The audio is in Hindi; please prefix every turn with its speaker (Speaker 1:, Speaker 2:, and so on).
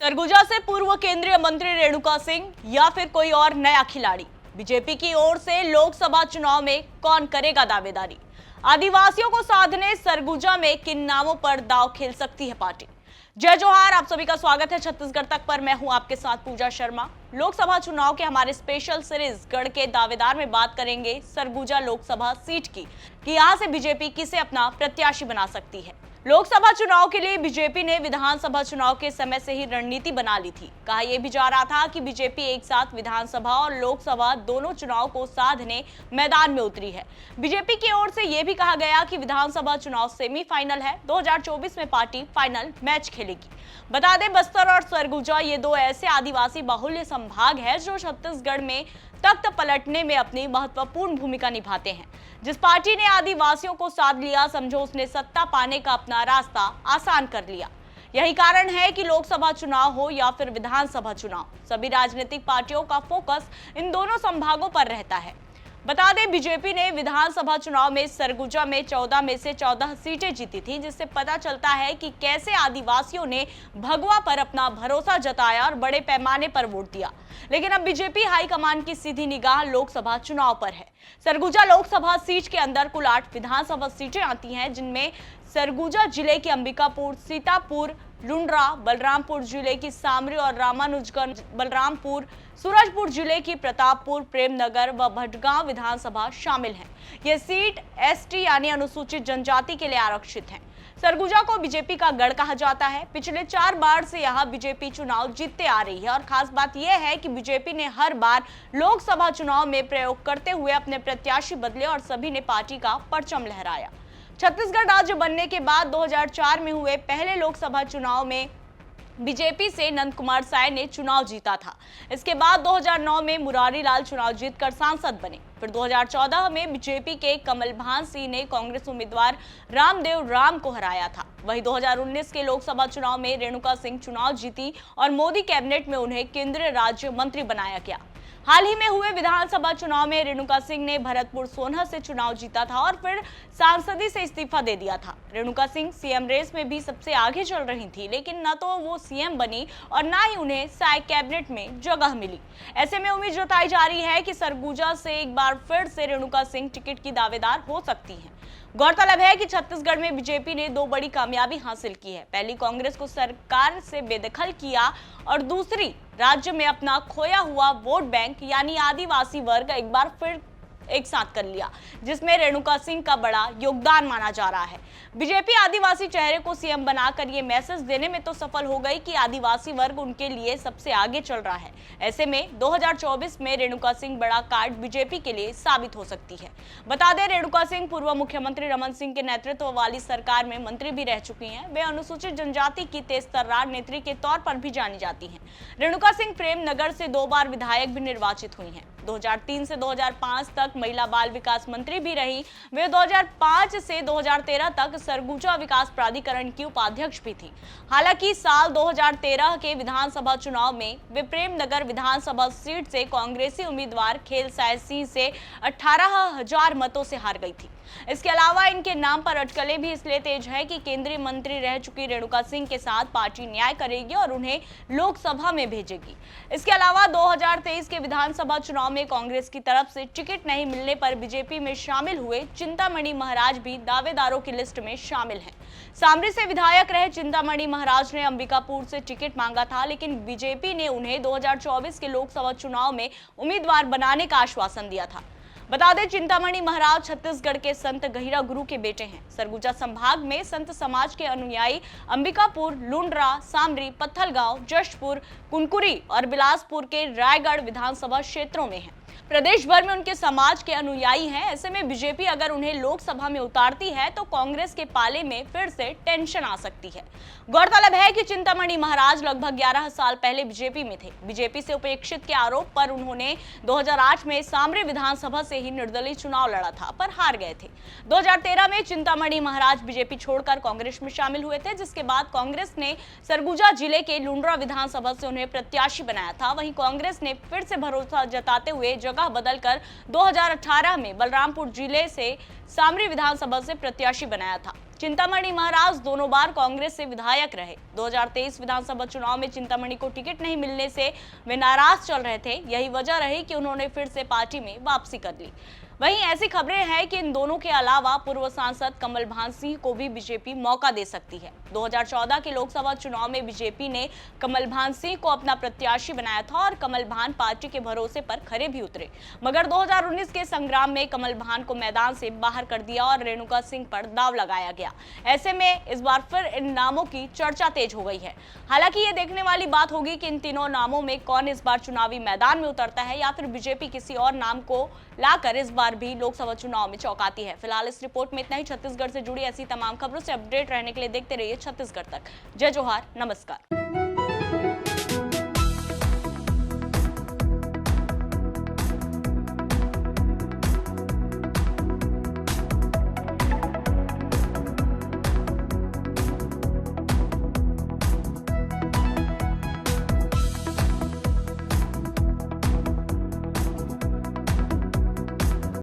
Speaker 1: सरगुजा से पूर्व केंद्रीय मंत्री रेणुका सिंह या फिर कोई और नया खिलाड़ी? बीजेपी की ओर से लोकसभा चुनाव में कौन करेगा दावेदारी? आदिवासियों को साधने सरगुजा में किन नामों पर दांव खेल सकती है पार्टी? जय जोहार, आप सभी का स्वागत है छत्तीसगढ़ तक पर। मैं हूं आपके साथ पूजा शर्मा। लोकसभा चुनाव के हमारे स्पेशल सीरीज गढ़ के दावेदार में बात करेंगे सरगुजा लोकसभा सीट की कि यहां से बीजेपी किसे अपना प्रत्याशी बना सकती है। लोकसभा चुनाव के लिए बीजेपी ने विधानसभा चुनाव के समय से ही रणनीति बना ली थी। कहा यह भी जा रहा था कि बीजेपी एक साथ विधानसभा और लोकसभा दोनों चुनाव को साधने मैदान में उतरी है। बीजेपी की ओर से यह भी कहा गया कि विधानसभा चुनाव सेमीफाइनल है, 2024 में पार्टी फाइनल मैच खेलेगी। बता दें, बस्तर और सरगुजा ये दो ऐसे आदिवासी बाहुल्य संभाग है जो छत्तीसगढ़ में तख्त पलटने में अपनी महत्वपूर्ण भूमिका निभाते हैं। जिस पार्टी ने आदिवासियों को साध लिया, समझो उसने सत्ता पाने का अपना रास्ता आसान कर लिया। यही कारण है कि लोकसभा चुनाव हो या फिर विधानसभा चुनाव, सभी राजनीतिक पार्टियों का फोकस इन दोनों संभागों पर रहता है। बता दें, बीजेपी ने विधानसभा चुनाव में सरगुजा में 14 में से 14 सीटें जीती थी, जिससे पता चलता है कि कैसे आदिवासियों ने भगवा पर अपना भरोसा जताया और बड़े पैमाने पर वोट दिया। लेकिन अब बीजेपी हाईकमान की सीधी निगाह लोकसभा चुनाव पर है। सरगुजा लोकसभा सीट के अंदर कुल 8 विधानसभा सीटें आती हैं, जिनमें सरगुजा जिले की अंबिकापुर, सीतापुर, लुंड्रा, बलरामपुर जिले की सामरी और रामानुजगंज, बलरामपुर, सूरजपुर जिले की प्रतापपुर, प्रेमनगर व भटगांव विधानसभा शामिल हैं। ये सीट एसटी यानी अनुसूचित जनजाति के लिए आरक्षित है। सरगुजा को बीजेपी का गढ़ कहा जाता है। पिछले 4 बार से यहाँ बीजेपी चुनाव जीतते आ रही है और खास बात यह है कि बीजेपी ने हर बार लोकसभा चुनाव में प्रयोग करते हुए अपने प्रत्याशी बदले और सभी ने पार्टी का परचम लहराया। छत्तीसगढ़ राज्य बनने के बाद 2004 में हुए पहले लोकसभा चुनाव में बीजेपी से नंद कुमार साय ने चुनाव जीता था। इसके बाद 2009 में मुरारी लाल चुनाव जीतकर सांसद बने। फिर 2014 में बीजेपी के कमल भान सिंह ने कांग्रेस उम्मीदवार रामदेव राम को हराया था। वहीं 2019 के लोकसभा चुनाव में रेणुका सिंह चुनाव जीती और मोदी कैबिनेट में उन्हें केंद्रीय राज्य मंत्री बनाया गया। हाल ही में हुए विधानसभा चुनाव में रेणुका सिंह ने भरतपुर सोनहत से चुनाव जीता था और फिर सांसदी से इस्तीफा दे दिया था। रेणुका सिंह सीएम रेस में भी सबसे आगे चल रही थी, लेकिन न तो वो सीएम बनी और न ही उन्हें साय कैबिनेट में जगह मिली। ऐसे में उम्मीद जताई जा रही है कि सरगुजा से एक बार फिर से रेणुका सिंह टिकट की दावेदार हो सकती हैं। गौरतलब है कि छत्तीसगढ़ में बीजेपी ने 2 बड़ी कामयाबी हासिल की है। पहली, कांग्रेस को सरकार से बेदखल किया और दूसरी, राज्य में अपना खोया हुआ वोट बैंक यानी आदिवासी वर्ग एक बार फिर एक साथ कर लिया, जिसमें रेणुका सिंह का बड़ा योगदान माना जा रहा है। बीजेपी आदिवासी चेहरे को सीएम बनाकर ये मैसेज देने में तो सफल हो गई कि आदिवासी वर्ग उनके लिए सबसे आगे चल रहा है। ऐसे में 2024 में रेणुका सिंह बड़ा कार्ड बीजेपी के लिए साबित हो सकती है। बता दें, रेणुका सिंह पूर्व मुख्यमंत्री रमन सिंह के नेतृत्व वाली सरकार में मंत्री भी रह चुकी हैं। वे अनुसूचित जनजाति की तेजतर्रार नेत्री के तौर पर भी जानी जाती हैं। रेणुका सिंह प्रेमनगर से 2 बार विधायक भी निर्वाचित हुई हैं। 2003 से 2005 तक महिला बाल विकास मंत्री भी रही। वे 2005 से 2013 तक सरगुजा विकास प्राधिकरण की उपाध्यक्ष भी थी। हालांकि साल 2013 के विधानसभा चुनाव में वे प्रेमनगर विधानसभा सीट से कांग्रेसी उम्मीदवार खेलसाय सिंह से 18,000 मतों से हार गई थी। इसके अलावा इनके नाम पर अटकलें भी इसलिए तेज है कि केंद्रीय मंत्री रह चुकी रेणुका सिंह के साथ पार्टी न्याय करेगी और उन्हें लोकसभा में भेजेगी। इसके अलावा 2023 के विधानसभा चुनाव में कांग्रेस की तरफ से टिकट नहीं मिलने पर बीजेपी में शामिल हुए चिंतामणि महाराज भी दावेदारों की लिस्ट में शामिल हैं। सामरी से विधायक रहे चिंतामणि महाराज ने अंबिकापुर से टिकट मांगा था, लेकिन बीजेपी ने उन्हें 2024 के लोकसभा चुनाव में उम्मीदवार बनाने का आश्वासन दिया था। बता दें, चिंतामणि महाराज छत्तीसगढ़ के संत गहिरा गुरु के बेटे हैं। सरगुजा संभाग में संत समाज के अनुयायी अंबिकापुर, लुंड्रा, सामरी, पत्थलगांव, जशपुर, कुनकुरी और बिलासपुर के रायगढ़ विधानसभा क्षेत्रों में हैं। प्रदेश भर में उनके समाज के अनुयायी हैं। ऐसे में बीजेपी अगर उन्हें लोकसभा में उतारती है तो कांग्रेस के पाले में फिर से टेंशन आ सकती है। गौरतलब है कि चिंतामणि महाराज लगभग 11 साल पहले बीजेपी में थे। बीजेपी से उपेक्षित के आरोप पर उन्होंने 2008 में सामरी विधानसभा से ही निर्दलीय चुनाव लड़ा था, पर हार गए थे। 2013 में चिंतामणि महाराज बीजेपी छोड़कर कांग्रेस में शामिल हुए थे, जिसके बाद कांग्रेस ने सरगुजा जिले के लुंड्रा विधानसभा से उन्हें प्रत्याशी बनाया था। वहीं कांग्रेस ने फिर से भरोसा जताते हुए जगह जगह बदलकर 2018 में बलरामपुर जिले से सामरी विधानसभा से प्रत्याशी बनाया था। चिंतामणि महाराज दोनों बार कांग्रेस से विधायक रहे। 2023 विधानसभा चुनाव में चिंतामणि को टिकट नहीं मिलने से वे नाराज चल रहे थे। यही वजह रही कि उन्होंने फिर से पार्टी में वापसी कर ली। वहीं ऐसी खबरें हैं कि इन दोनों के अलावा पूर्व सांसद कमल भान सिंह को भी बीजेपी मौका दे सकती है। 2014 के लोकसभा चुनाव में बीजेपी ने कमल भान सिंह को अपना प्रत्याशी बनाया था और कमल भान पार्टी के भरोसे पर खरे भी उतरे, मगर 2019 के संग्राम में कमल भान को मैदान से बाहर कर दिया और रेणुका सिंह पर दाव लगाया गया। ऐसे में इस बार फिर इन नामों की चर्चा तेज हो गई है। हालांकि ये देखने वाली बात होगी कि इन तीनों नामों में कौन इस बार चुनावी मैदान में उतरता है या फिर बीजेपी किसी और नाम को लाकर इस बार भी लोकसभा चुनाव में चौंकाती है। फिलहाल इस रिपोर्ट में इतना ही। छत्तीसगढ़ से जुड़ी ऐसी तमाम खबरों से अपडेट रहने के लिए देखते रहिए छत्तीसगढ़ तक। जय जोहार, नमस्कार।